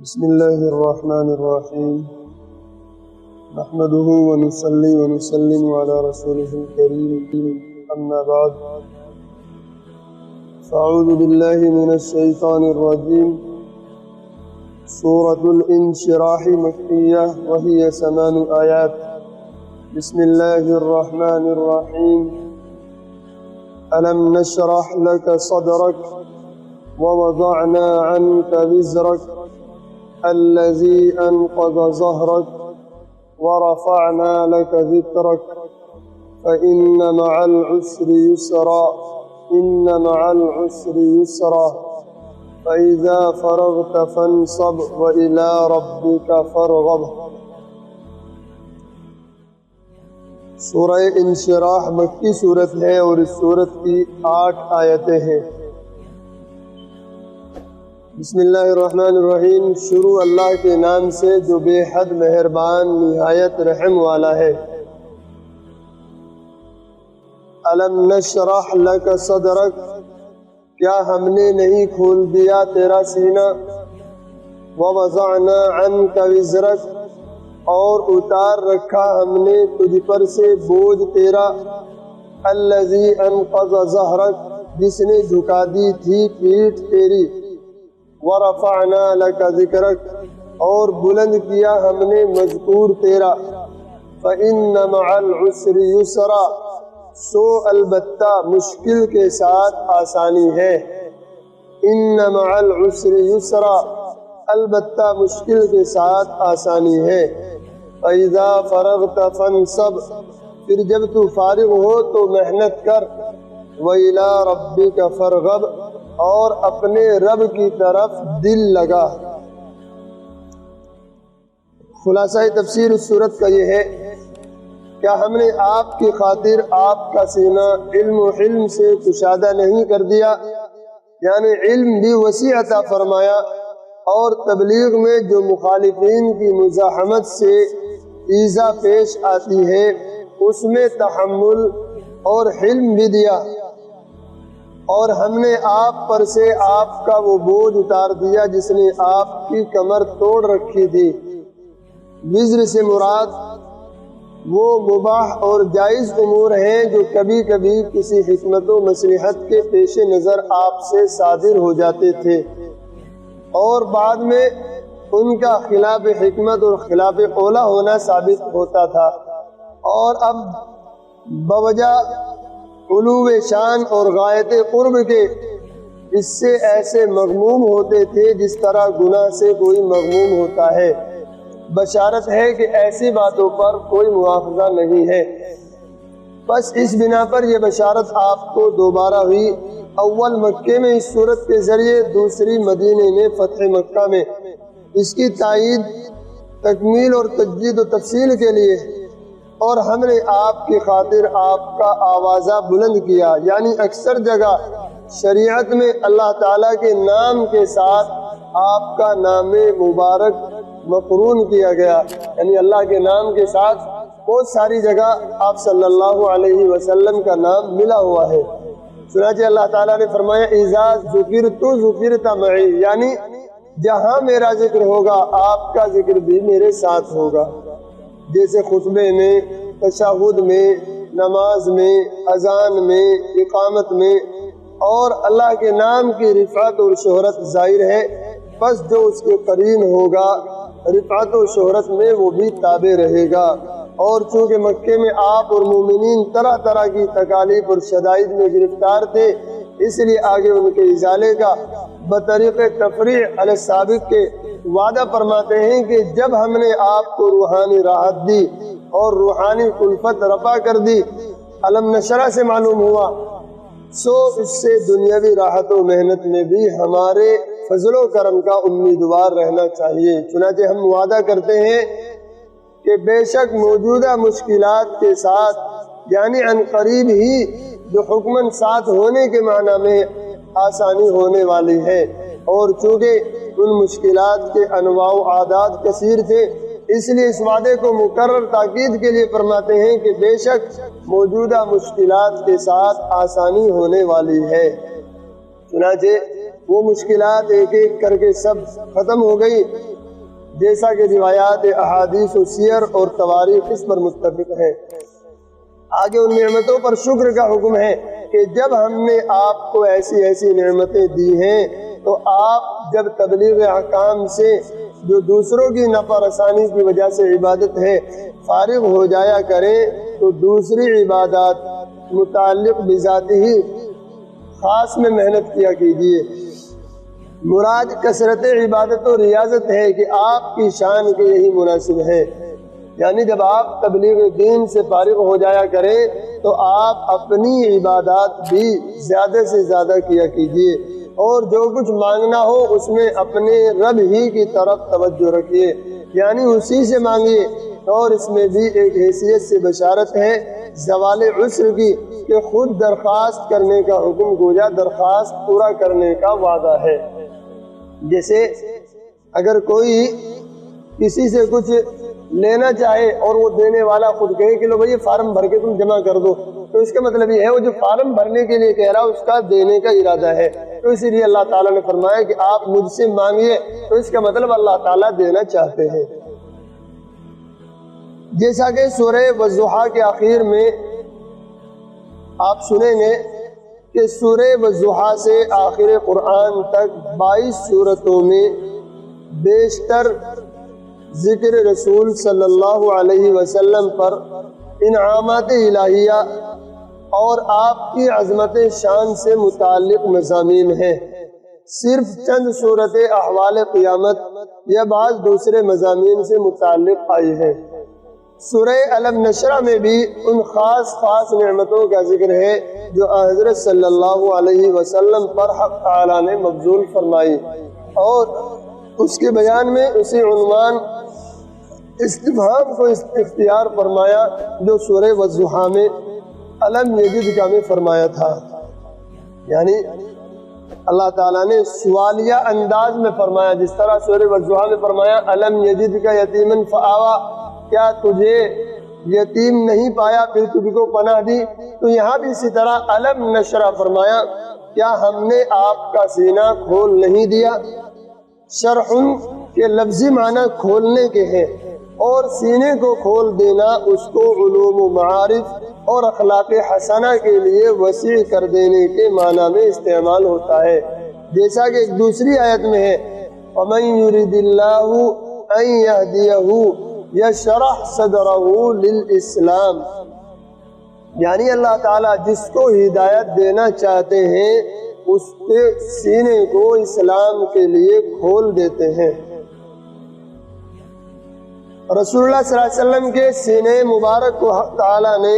بسم الله الرحمن الرحيم نحمده ونصلي ونسلم على رسوله الكريم أما بعد فأعوذ بالله من الشيطان الرجيم سورة الانشراح مكية وهي 8 آيات بسم الله الرحمن الرحيم ألم نشرح لك صدرك ووضعنا عنك وزرك الذي أنقض ظهرك ورفعنا لك ذكرك فإن مع العسر يسرا إن مع العسر يسرا فإذا فرغت فانصب وإلى ربك فارغب۔ سورہ انشراح مکی صورت ہے اور اس صورت کی 8 آیتیں ہیں۔ بسم اللہ الرحمن الرحیم، شروع اللہ کے نام سے جو بے حد مہربان نہایت رحم والا ہے۔ الم نشرح لک صدرک، کیا ہم نے نہیں کھول دیا تیرا سینہ، ووضعنا عنک وزرک، اور اتار رکھا ہم نے تجھ پر سے بوجھ تیرا، الذی انقض ظہرک، جس نے جھکا دی تھی پیٹھ تیری، ورفعنا لک ذکرک، اور بلند کیا ہم نے مذکور تیرا، فإن مع العسر یسرا، سو البتہ مشکل کے ساتھ آسانی ہے۔ ان مع العسر یسرا، البتہ مشکل کے ساتھ آسانی ہے۔ فإذا فرغت فانصب، پھر جب تو فارغ ہو تو محنت کر، وإلى ربك فارغب، اور اپنے رب کی طرف دل لگا۔ خلاصہ تفسیر اس صورت کا یہ ہے، کیا ہم نے آپ کی خاطر آپ کا سینہ علم و حلم سے کشادہ نہیں کر دیا، یعنی علم بھی وسیع عطا فرمایا، اور تبلیغ میں جو مخالفین کی مزاحمت سے ایذا پیش آتی ہے اس میں تحمل اور حلم بھی دیا، اور ہم نے آپ پر سے آپ کا وہ بوجھ اتار دیا جس نے آپ کی کمر توڑ رکھی تھی۔ وزر سے مراد وہ مباح اور جائز امور ہیں جو کبھی کبھی کسی حکمت و مصلحت کے پیش نظر آپ سے صادر ہو جاتے تھے، اور بعد میں ان کا خلاف حکمت اور خلاف اولا ہونا ثابت ہوتا تھا، اور اب بوجہ علو شان اور غایت قرب کے اس سے ایسے مغموم ہوتے تھے جس طرح گناہ سے کوئی مغموم ہوتا ہے۔ بشارت ہے کہ ایسی باتوں پر کوئی مواخذہ نہیں ہے۔ بس اس بنا پر یہ بشارت آپ کو دوبارہ ہوئی، اول مکے میں اس صورت کے ذریعے، دوسری مدینے میں فتح مکہ میں۔ اس کی تائید تکمیل اور تجدید و تفصیل کے لیے، اور ہم نے آپ کی خاطر آپ کا آوازہ بلند کیا، یعنی اکثر جگہ شریعت میں اللہ تعالیٰ کے نام کے ساتھ آپ کا نام مبارک مقرون کیا گیا، یعنی اللہ کے نام کے ساتھ بہت ساری جگہ آپ صلی اللہ علیہ وسلم کا نام ملا ہوا ہے۔ چنانچہ اللہ تعالیٰ نے فرمایا اذا ذکرت ذکرت معی، یعنی جہاں میرا ذکر ہوگا آپ کا ذکر بھی میرے ساتھ ہوگا، جیسے خطبے میں، تشہد میں، نماز میں، اذان میں، اقامت میں، اور اللہ کے نام کی رفعت اور شہرت ظاہر ہے، بس جو اس کے قرین ہوگا رفعت و شہرت میں وہ بھی تابع رہے گا۔ اور چونکہ مکے میں آپ اور مومنین طرح طرح کی تکالیف اور شدائد میں گرفتار تھے، اس لیے آگے ان کے ازالے کا بطریق تفریح علی السابق کے وعدہ فرماتے ہیں کہ جب ہم نے آپ کو روحانی راحت دی اور روحانی الفت رفع کر دی، علم نشرہ سے معلوم ہوا، سو اس سے دنیاوی راحت و محنت میں بھی ہمارے فضل و کرم کا امیدوار رہنا چاہیے۔ چنانچہ ہم وعدہ کرتے ہیں کہ بے شک موجودہ مشکلات کے ساتھ، یعنی عن قریب ہی جو حکمن ساتھ ہونے کے معنی میں آسانی ہونے والی ہے، اور چونکہ ان مشکلات کے انواع و اعداد کثیر تھے، اس لیے اس وعدے کو مکرر تاکید کے لیے فرماتے ہیں کہ بے شک موجودہ مشکلات کے ساتھ آسانی ہونے والی ہے۔ چنانچہ وہ مشکلات ایک ایک کر کے سب ختم ہو گئی، جیسا کہ روایات احادیث و سیر اور تواریخ اس پر متفق ہیں۔ آگے ان نعمتوں پر شکر کا حکم ہے کہ جب ہم نے آپ کو ایسی ایسی نعمتیں دی ہیں تو آپ جب تبلیغ احکام سے جو دوسروں کی نفع رسانی کی وجہ سے عبادت ہے فارغ ہو جایا کریں تو دوسری عبادات متعلق بذات ہی خاص میں محنت کیا کیجیے۔ مراد کثرت عبادت و ریاضت ہے کہ آپ کی شان کے یہی مناسب ہے، یعنی جب آپ تبلیغ دین سے فارغ ہو جایا کریں تو آپ اپنی عبادات بھی زیادہ سے زیادہ کیا کیجیے، اور جو کچھ مانگنا ہو اس میں اپنے رب ہی کی طرف توجہ رکھیے، یعنی اسی سے مانگیے۔ اور اس میں بھی ایک حیثیت سے بشارت ہے زوال عسر کی کہ خود درخواست کرنے کا حکم گویا درخواست پورا کرنے کا وعدہ ہے۔ جیسے اگر کوئی کسی سے کچھ لینا چاہے اور وہ دینے والا خود کہے کہ لو بھائی فارم بھر کے تم جمع کر دو، تو اس کا مطلب یہ ہے وہ جو فارم بھرنے کے لیے کہہ رہا اس کا دینے کا ارادہ ہے، تو اسی لیے اللہ تعالیٰ نے فرمایا کہ آپ مجھ سے مانگیے، تو اس کا مطلب اللہ تعالیٰ دینا چاہتے ہیں۔ جیسا کہ سورہ والضحیٰ کے آخر میں آپ سنیں گے کہ سورہ والضحیٰ سے آخر قرآن تک 22 سورتوں میں بیشتر ذکر رسول صلی اللہ علیہ وسلم پر انعامات الہیہ اور آپ کی عظمت شان سے متعلق مضامین ہیں۔ صرف چند صورتیں احوال قیامت یا بعض دوسرے مضامین سے متعلق آئی ہیں۔ سورہ علم نشرہ میں بھی ان خاص نعمتوں کا ذکر ہے جو حضرت صلی اللہ علیہ وسلم پر حق تعالیٰ نے مبذول فرمائی، اور اس کے بیان میں اسی عنوان استفہام کو اختیار فرمایا جو سورہ والضحیٰ میں علم یجد کا میں فرمایا تھا، یعنی اللہ تعالیٰ نے سوالیہ انداز میں فرمایا، جس طرح سورہ والضحیٰ میں فرمایا علم یجد کا یتیمن فآوا، کیا تجھے یتیم نہیں پایا پھر تجھ کو پناہ دی، تو یہاں بھی اسی طرح علم نشرہ فرمایا، کیا ہم نے آپ کا سینہ کھول نہیں دیا۔ شرح کے لفظی معنی کھولنے کے ہیں، اور سینے کو کھول دینا اس کو علوم و معارف اور اخلاق حسنہ کے لیے وسیع کر دینے کے معنی میں استعمال ہوتا ہے، جیسا کہ ایک دوسری آیت میں ہے وَمَن يُرِدِ اللَّهُ أَن يَهْدِيَهُ یشرح صدرہ للاسلام، یعنی اللہ تعالیٰ جس کو ہدایت دینا چاہتے ہیں اس کے سینے کو اسلام کے لیے کھول دیتے ہیں۔ رسول اللہ صلی اللہ علیہ وسلم کے سینے مبارک کو حق تعالیٰ نے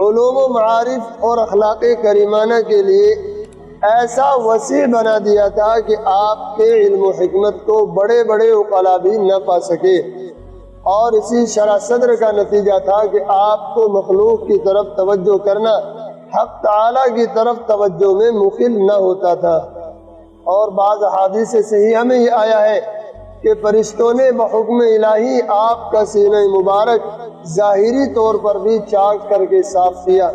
علوم و معارف اور اخلاق کریمانہ کے لیے ایسا وسیع بنا دیا تھا کہ آپ کے علم و حکمت کو بڑے بڑے عقلاء بھی نہ پا سکے، اور اسی شرح صدر کا نتیجہ تھا کہ آپ کو مخلوق کی طرف توجہ کرنا حق تعالیٰ کی طرف توجہ میں مخل نہ ہوتا تھا۔ اور بعض احادیث صحیحہ میں یہ آیا ہے کہ فرشتوں نے بحکم الہی آپ کا سینہ مبارک ظاہری طور پر بھی چاک کر کے صاف کیا۔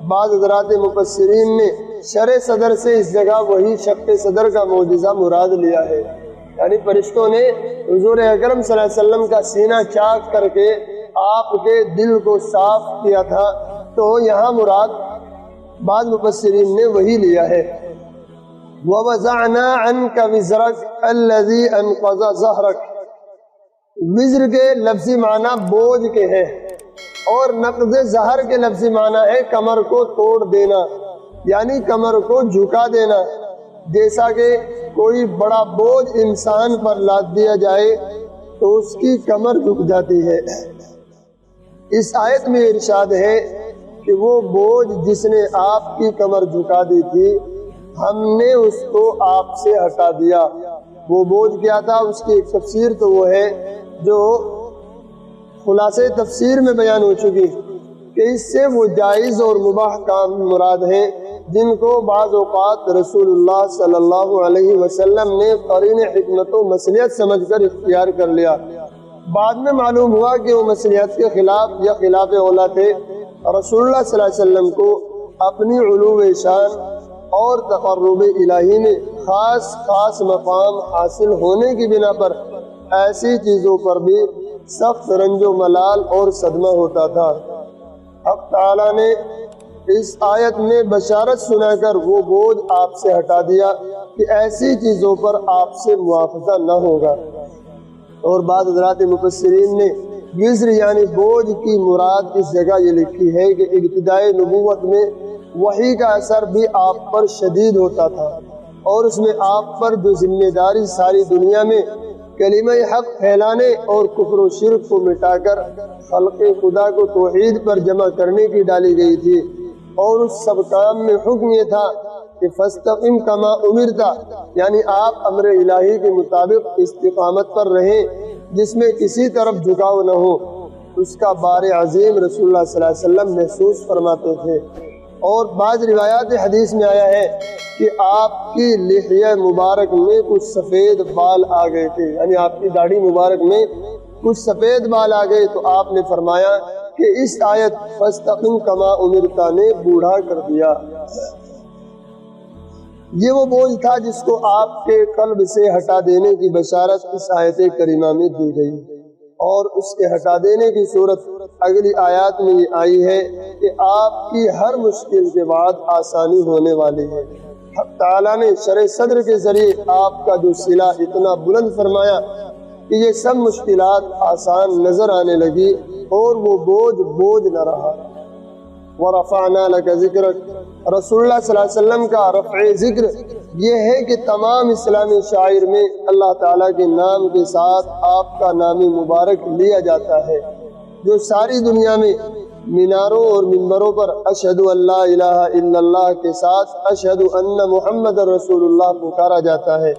بعض حضرات مفسرین نے شرح صدر سے اس جگہ وہی شق صدر کا معجزہ مراد لیا ہے، یعنی فرشتوں نے حضور اکرم صلی اللہ علیہ وسلم کا سینہ چاک کر کے آپ کے دل کو صاف کیا تھا، تو یہاں مراد بعض مفسرین نے وہی لیا ہے۔ وَوَزَعْنَا عَنْكَ وِزْرَكَ الَّذِي أَنْقَضَ ظَهْرَكَ، وزر کے لفظی معنی بوجھ کے ہیں، اور نقض ظہر کے لفظی معنی ہے کمر کو توڑ دینا، یعنی کمر کو جھکا دینا۔ جیسا کہ کوئی بڑا بوجھ انسان پر لاد دیا جائے تو اس کی کمر جھک جاتی ہے۔ اس آیت میں ارشاد ہے کہ وہ بوجھ جس نے آپ کی کمر جھکا دی تھی ہم نے اس کو آپ سے ہٹا دیا۔ وہ بوجھ کیا تھا؟ اس کی ایک تفسیر تو وہ ہے جو خلاصے تفسیر میں بیان ہو چکی کہ اس سے وہ جائز اور مباح کام مراد ہیں جن کو بعض اوقات رسول اللہ صلی اللہ علیہ وسلم نے قرین حکمت و مصلحت سمجھ کر اختیار کر لیا۔ بعد میں معلوم ہوا کہ وہ مصلحت کے خلاف یا خلاف اولا تھے۔ رسول اللہ صلی اللہ علیہ وسلم کو اپنی علو شان اور تقرب الہی میں خاص مقام حاصل ہونے کی بنا پر ایسی چیزوں پر بھی سخت رنج و ملال اور صدمہ ہوتا تھا۔ حق تعالیٰ نے اس آیت میں بشارت سنا کر وہ بوجھ آپ سے ہٹا دیا کہ ایسی چیزوں پر آپ سے مواخذہ نہ ہوگا۔ اور بعض حضرات مفسرین نے وزر یعنی بوجھ کی مراد اس جگہ یہ لکھی ہے کہ ابتدائی نبوت میں وحی کا اثر بھی آپ پر شدید ہوتا تھا، اور اس میں آپ پر جو ذمہ داری ساری دنیا میں کلمہ حق پھیلانے اور کفر و شرک کو مٹا کر خلق خدا کو توحید پر جمع کرنے کی ڈالی گئی تھی، اور اس سب کام میں حکم یہ تھا کہ فاستقم کما امرتا، یعنی آپ امر الہی کے مطابق استقامت پر رہیں جس میں کسی طرف جھکاؤ نہ ہو۔ اس کا بار عظیم رسول اللہ صلی اللہ علیہ وسلم محسوس فرماتے تھے۔ اور بعض روایات حدیث میں آیا ہے کہ آپ کی لحیہ مبارک میں کچھ سفید بال آ گئے تھے، یعنی آپ کی داڑھی مبارک میں کچھ سفید بال آ گئے، تو آپ نے فرمایا کہ اس آیت فاستقم کما امرتا نے بوڑھا کر دیا۔ یہ وہ بوجھ تھا جس کو آپ کے قلب سے ہٹا دینے کی بشارت اس آیت کریمہ میں دی گئی، اور اس کے ہٹا دینے کی صورت اگلی آیات میں یہ آئی ہے کہ آپ کی ہر مشکل کے بعد آسانی ہونے والی ہے۔ حق تعالیٰ نے شرح صدر کے ذریعے آپ کا جو صلہ اتنا بلند فرمایا کہ یہ سب مشکلات آسان نظر آنے لگی اور وہ بوجھ نہ رہا۔ وَرَفَعْنَا لَكَ ذِكْرَكَ، رسول اللہ صلی اللہ علیہ وسلم کا رفع ذکر یہ ہے کہ تمام اسلامی شاعر میں اللہ تعالیٰ کے نام کے ساتھ آپ کا نام مبارک لیا جاتا ہے، جو ساری دنیا میں میناروں اور منبروں پر اشہد ان لا الہ الا اللہ کے ساتھ اشہد ان محمد رسول اللہ پکارا جاتا ہے،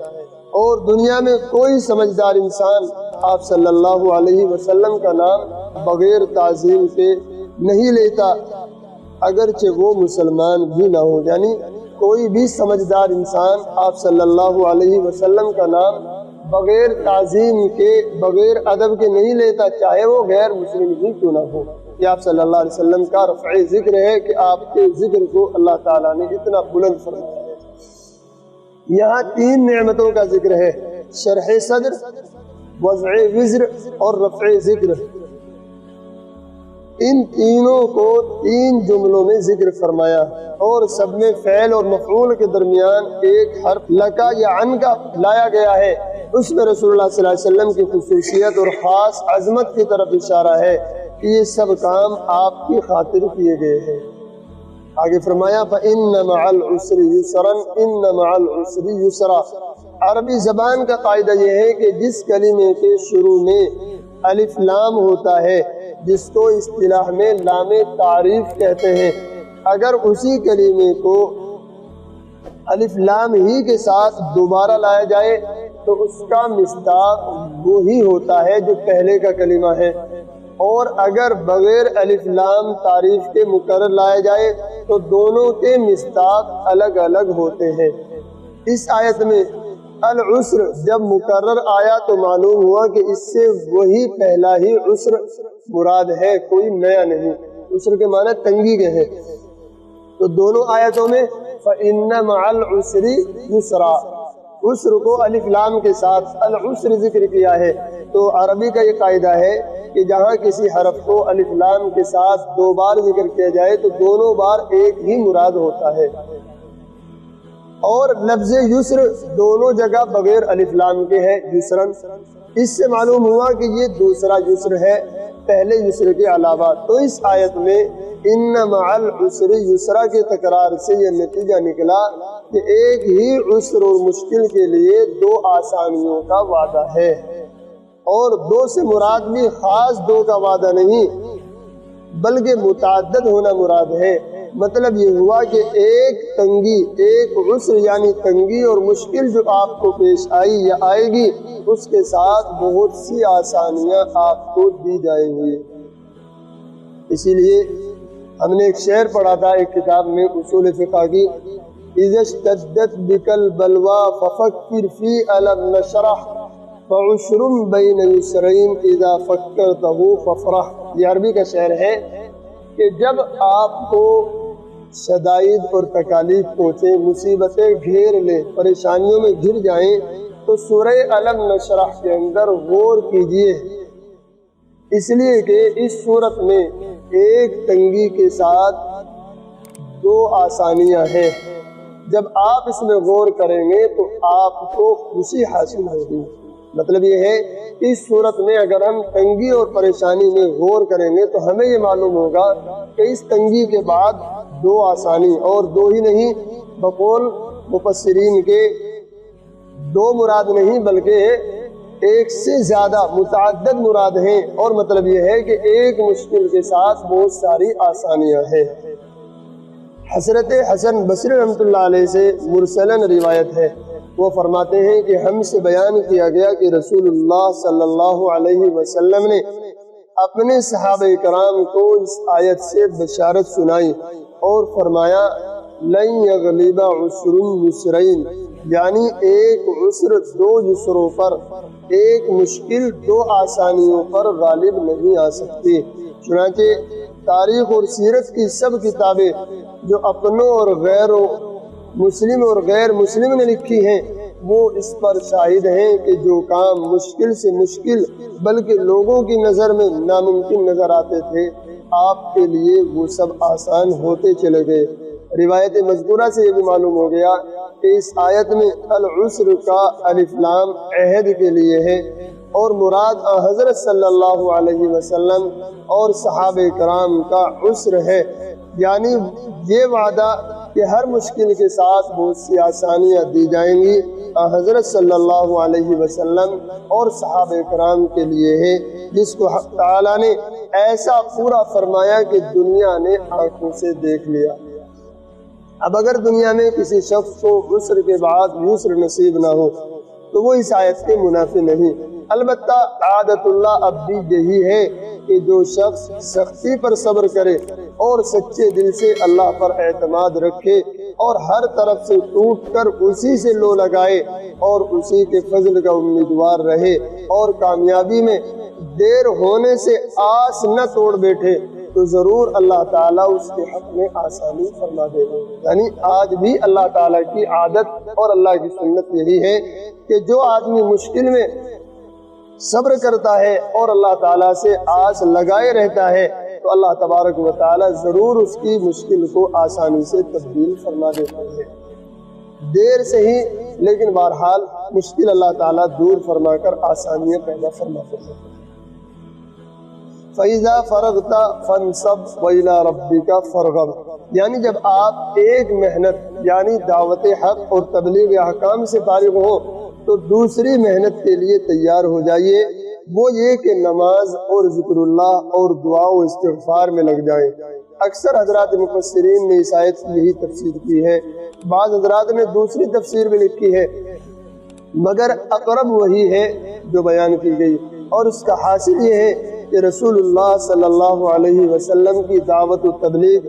اور دنیا میں کوئی سمجھدار انسان آپ صلی اللہ علیہ وسلم کا نام بغیر تعظیم کے نہیں لیتا، اگرچہ وہ مسلمان بھی نہ ہو۔ یعنی کوئی بھی سمجھدار انسان آپ صلی اللہ علیہ وسلم کا نام بغیر تعظیم کے، بغیر ادب کے نہیں لیتا، چاہے وہ غیر مسلم ہی کیوں نہ ہو۔ یہ آپ صلی اللہ علیہ وسلم کا رفع ذکر ہے کہ آپ کے ذکر کو اللہ تعالیٰ نے اتنا بلند فرمایا ہے۔ یہاں تین نعمتوں کا ذکر ہے: شرح صدر، وضع وزر اور رفع ذکر۔ ان تینوں کو تین جملوں میں ذکر فرمایا، اور سب میں فعل اور مفعول کے درمیان ایک حرف لکا یا عن کا لایا گیا ہے۔ اس میں رسول اللہ صلی اللہ علیہ وسلم کی خصوصیت اور خاص عظمت کی طرف اشارہ ہے کہ یہ سب کام آپ کی خاطر کیے گئے ہیں۔ آگے فرمایا فَإِنَّ مَعَ الْعُسْرِ يُسْرًا إِنَّ مَعَ الْعُسْرِ يُسْرًا۔ عربی زبان کا قاعدہ یہ ہے کہ جس کلمے کے شروع میں الف لام ہوتا ہے، جس کو اصطلاح میں لام تعریف کہتے ہیں، اگر اسی کلمے کو الف لام ہی کے ساتھ دوبارہ لایا جائے تو اس کا مصداق وہی ہوتا ہے جو پہلے کا کلمہ ہے، اور اگر بغیر الف لام تعریف کے مکرر لایا جائے تو دونوں کے مصداق الگ الگ ہوتے ہیں۔ اس آیت میں العسر جب مکرر آیا تو معلوم ہوا کہ اس سے وہی پہلا ہی عسر مراد ہے، کوئی نیا نہیں۔ عسر کے معنی تنگی کے ہیں، تو دونوں آیتوں میں فَإِنَّ مَعَ الْعُسْرِ يُسْرًا، عسر کو الف لام کے ساتھ العسر ذکر کیا ہے۔ تو عربی کا یہ قاعدہ ہے کہ جہاں کسی حرف کو الف لام کے ساتھ دو بار ذکر کیا جائے تو دونوں بار ایک ہی مراد ہوتا ہے، اور لفظ یسر دونوں جگہ بغیر الف لام کے ہے، یسرن۔ اس سے معلوم ہوا کہ یہ دوسرا یسر ہے پہلے یسر کے علاوہ۔ تو اس آیت میں ان مع العسر یسرا کے تکرار سے یہ نتیجہ نکلا کہ ایک ہی عسر اور مشکل کے لیے دو آسانیوں کا وعدہ ہے، اور دو سے مراد بھی خاص دو کا وعدہ نہیں بلکہ متعدد ہونا مراد ہے۔ مطلب یہ ہوا کہ ایک تنگی، ایک عسر یعنی تنگی اور مشکل جو آپ کو پیش آئی یا آئے گی، اس کے ساتھ بہت سی آسانیاں آپ کو دی جائیں گی۔ اسی لیے ہم نے ایک شعر پڑھا تھا ایک کتاب میں اصول فقہ کی، اذا اشتدت بک البلوى ففکر فی الم نشرح فعشر بین یسرین اذا فکرتہ فافرح۔ یہ عربی کا شعر ہے کہ جب آپ کو شدائد اور تکالیف پہنچے، مصیبتیں گھیر لیں، پریشانیوں میں گر جائیں، تو سورہ علم نشرح کے اندر غور کیجئے، اس لیے کہ اس صورت میں ایک تنگی کے ساتھ دو آسانیاں ہیں۔ جب آپ اس میں غور کریں گے تو آپ کو خوشی حاصل ہوگی۔ مطلب یہ ہے کہ اس صورت میں اگر ہم تنگی اور پریشانی میں غور کریں گے تو ہمیں یہ معلوم ہوگا کہ اس تنگی کے بعد دو آسانی، اور دو ہی نہیں، بقول مفسرین کے دو مراد نہیں بلکہ ایک سے زیادہ متعدد مراد ہیں، اور مطلب یہ ہے کہ ایک مشکل کے ساتھ بہت ساری آسانیاں ہیں۔ حضرت حسن بصری رحمۃ اللہ علیہ سے مرسلن روایت ہے، وہ فرماتے ہیں کہ ہم سے بیان کیا گیا کہ رسول اللہ صلی اللہ علیہ وسلم نے اپنے صحابہ کرام کو اس آیت سے بشارت سنائی اور فرمایا لن یغلب عسر یسرین، یعنی ایک عسر دو یسروں پر، ایک مشکل دو آسانیوں پر غالب نہیں آ سکتی۔ چنانچہ تاریخ اور سیرت کی سب کتابیں جو اپنوں اور غیروں مسلم اور غیر مسلم نے لکھی ہیں وہ اس پر شاہد ہیں کہ جو کام مشکل سے مشکل بلکہ لوگوں کی نظر میں ناممکن نظر آتے تھے، آپ کے لیے وہ سب آسان ہوتے چلے گئے۔ روایت مذکورہ سے یہ بھی معلوم ہو گیا کہ اس آیت میں العسر کا الف لام عہد کے لیے ہے، اور مراد حضرت صلی اللہ علیہ وسلم اور صحابہ کرام کا عسر ہے، یعنی یہ وعدہ کہ ہر مشکل کے ساتھ بہت سی آسانیاں دی جائیں گی حضرت صلی اللہ علیہ وسلم اور صحابہ کرام کے لیے ہے، جس کو حق تعالیٰ نے ایسا پورا فرمایا کہ دنیا نے آنکھوں سے دیکھ لیا۔ اب اگر دنیا میں کسی شخص کو عسر کے بعد یسر نصیب نہ ہو تو وہ اس آیت کے منافی نہیں۔ البتہ عادت اللہ اب بھی یہی ہے کہ جو شخص سختی پر صبر کرے اور سچے دل سے اللہ پر اعتماد رکھے اور ہر طرف سے ٹوٹ کر اسی سے لو لگائے اور اسی کے فضل کا امیدوار رہے اور کامیابی میں دیر ہونے سے آس نہ توڑ بیٹھے تو ضرور اللہ تعالیٰ اس کے حق میں آسانی فرما دے گا۔ یعنی آج بھی اللہ تعالیٰ کی عادت اور اللہ کی سنت یہی ہے کہ جو آدمی مشکل میں صبر کرتا ہے اور اللہ تعالیٰ سے آس لگائے رہتا ہے تو اللہ تبارک و تعالیٰ ضرور اس کی مشکل کو آسانی سے تبدیل فرما دیتا ہے، دیر سے ہی لیکن بہرحال مشکل اللہ تعالیٰ دور فرما کر آسانیاں پیدا فرماتے ہیں۔ فَإِذَا فَرَغْتَ فَانْصَبْ وَإِلَىٰ رَبِّكَ فَارْغَب، یعنی جب آپ ایک محنت یعنی دعوت حق اور تبلیغ احکام سے فارغ ہو تو دوسری محنت کے لیے تیار ہو جائیے، وہ یہ کہ نماز اور ذکر اللہ اور دعا و استغفار میں لگ جائیں۔ اکثر حضرات مفسرین نے اس آیت کی یہی تفسیر کی ہے، بعض حضرات نے دوسری تفسیر بھی لکھی ہے، مگر اقرب وہی ہے جو بیان کی گئی، اور اس کا حاصل یہ ہے کہ رسول اللہ صلی اللہ علیہ وسلم کی دعوت و تبلیغ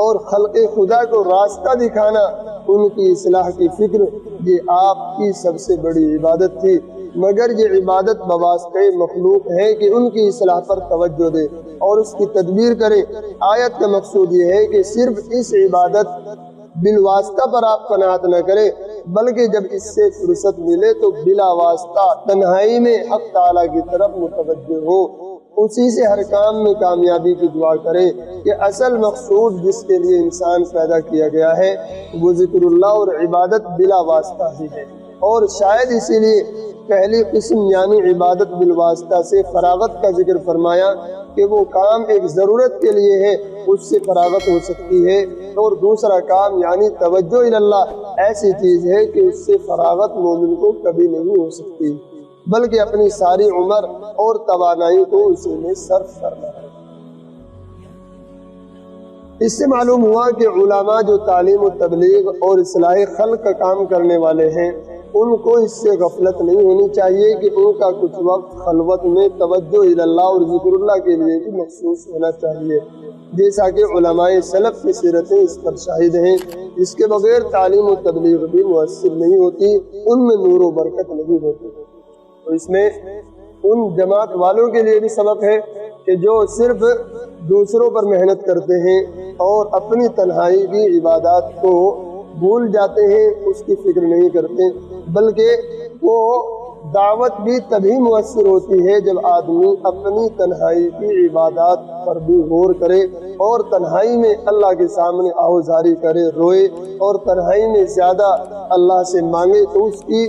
اور خلق خدا کو راستہ دکھانا، ان کی اصلاح کی فکر، یہ آپ کی سب سے بڑی عبادت تھی، مگر یہ عبادت بواسطہ مخلوق ہے کہ ان کی اصلاح پر توجہ دے اور اس کی تدبیر کرے۔ آیت کا مقصود یہ ہے کہ صرف اس عبادت بالواسطہ پر آپ قناعت نہ کریں، بلکہ جب اس سے فرصت ملے تو بلا واسطہ تنہائی میں حق تعالیٰ کی طرف متوجہ ہو، اسی سے ہر کام میں کامیابی کی دعا کریں کہ اصل مقصود جس کے لیے انسان پیدا کیا گیا ہے وہ ذکر اللہ اور عبادت بلا واسطہ ہی ہے، اور شاید اسی لیے پہلی قسم یعنی عبادت بالواسطہ سے فراغت کا ذکر فرمایا کہ وہ کام ایک ضرورت کے لیے ہے، اس سے فراغت ہو سکتی ہے، اور دوسرا کام یعنی توجہ اللہ ایسی چیز ہے کہ اس سے فراغت مومن کو کبھی نہیں ہو سکتی، بلکہ اپنی ساری عمر اور توانائی کو اسی میں صرف کرنا ہے۔ اس سے معلوم ہوا کہ علماء جو تعلیم و تبلیغ اور اصلاح خلق کا کام کرنے والے ہیں ان کو اس سے غفلت نہیں ہونی چاہیے کہ ان کا کچھ وقت خلوت میں توجہ اللہ اور ذکر اللہ کے لیے بھی مخصوص ہونا چاہیے، جیسا کہ علماء سلف کی سیرتیں اس پر شاہد ہیں۔ اس کے بغیر تعلیم و تبلیغ بھی مؤثر نہیں ہوتی، ان میں نور و برکت نہیں ہوتی۔ تو اس میں ان جماعت والوں کے لیے بھی سبق ہے کہ جو صرف دوسروں پر محنت کرتے ہیں اور اپنی تنہائی کی عبادات کو بھول جاتے ہیں، اس کی فکر نہیں کرتے، بلکہ وہ دعوت بھی تبھی مؤثر ہوتی ہے جب آدمی اپنی تنہائی کی عبادات پر بھی غور کرے اور تنہائی میں اللہ کے سامنے آہوزاری کرے، روئے اور تنہائی میں زیادہ اللہ سے مانگے، تو اس کی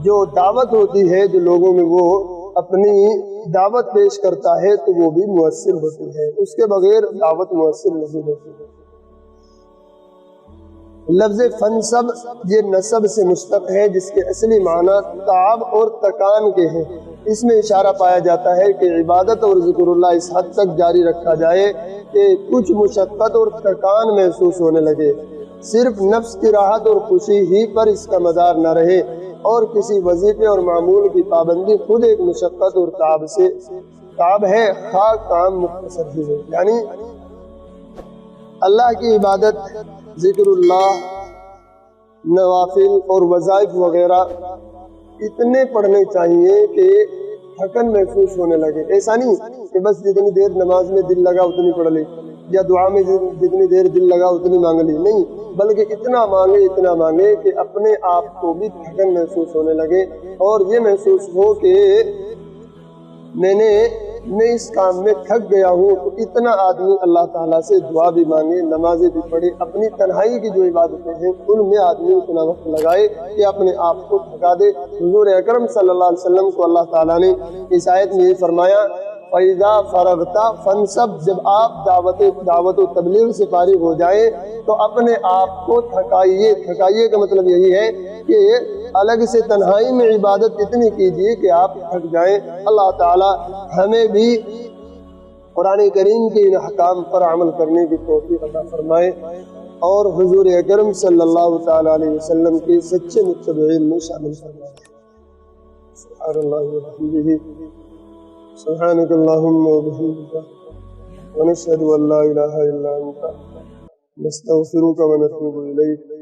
جو دعوت ہوتی ہے جو لوگوں میں وہ اپنی دعوت پیش کرتا ہے تو وہ بھی مؤثر ہوتی ہے، اس کے بغیر دعوت مؤثر نہیں ہوتی ہے۔ لفظ فنصب یہ نصب سے مشتق ہے جس کے اصلی معنی تعب اور تکان کے ہیں۔ اس میں اشارہ پایا جاتا ہے کہ عبادت اور ذکر اللہ اس حد تک جاری رکھا جائے کہ کچھ مشقت اور تکان محسوس ہونے لگے، صرف نفس کی راحت اور خوشی ہی پر اس کا مدار نہ رہے، اور کسی وظیفے اور معمول کی پابندی خود ایک مشقت اور تعب ہے، خواہ کام مختصر ہی ہے۔ یعنی اللہ کی عبادت، ذکر اللہ، نوافل اور وظائف وغیرہ اتنے پڑھنے چاہیے کہ تھکن محسوس ہونے لگے۔ ایسا نہیں کہ بس جتنی دیر نماز میں دل لگا اتنی پڑھ لی، یا دعا میں جتنی دیر دل لگا اتنی مانگ لی، نہیں، بلکہ اتنا مانگے کہ اپنے آپ کو بھی تھکن محسوس ہونے لگے اور یہ محسوس ہو کہ میں اس کام میں تھک گیا ہوں۔ تو اتنا آدمی اللہ تعالیٰ سے دعا بھی مانگے، نمازیں بھی پڑھے، اپنی تنہائی کی جو عبادتیں ہیں ان میں آدمی اتنا وقت لگائے کہ اپنے آپ کو تھکا دے۔ حضور اکرم صلی اللہ علیہ وسلم کو اللہ تعالیٰ نے اس آیت میں یہ فرمایا، فَإِذَا فَرَغْتَ فَانْصَبْ، جب آپ دعوت و تبلیغ سے فارغ ہو جائے تو اپنے آپ کو تھکائیے کا مطلب یہی ہے کہ الگ سے تنہائی میں عبادت اتنی کیجیے کہ آپ تھک جائیں۔ اللہ تعالی ہمیں بھی قرآن کریم کے ان احکام پر عمل کرنے کی توفیق عطا فرمائے اور حضور اکرم صلی اللہ تعالی علیہ وسلم کے سچے متبعین میں شامل فرمائے۔ سبحان اللہ وبحمدہ، سبحانک اللہم وبحمدک، ونشہد ان لا الہ الا انت، نستغفرک ونتوب الیک۔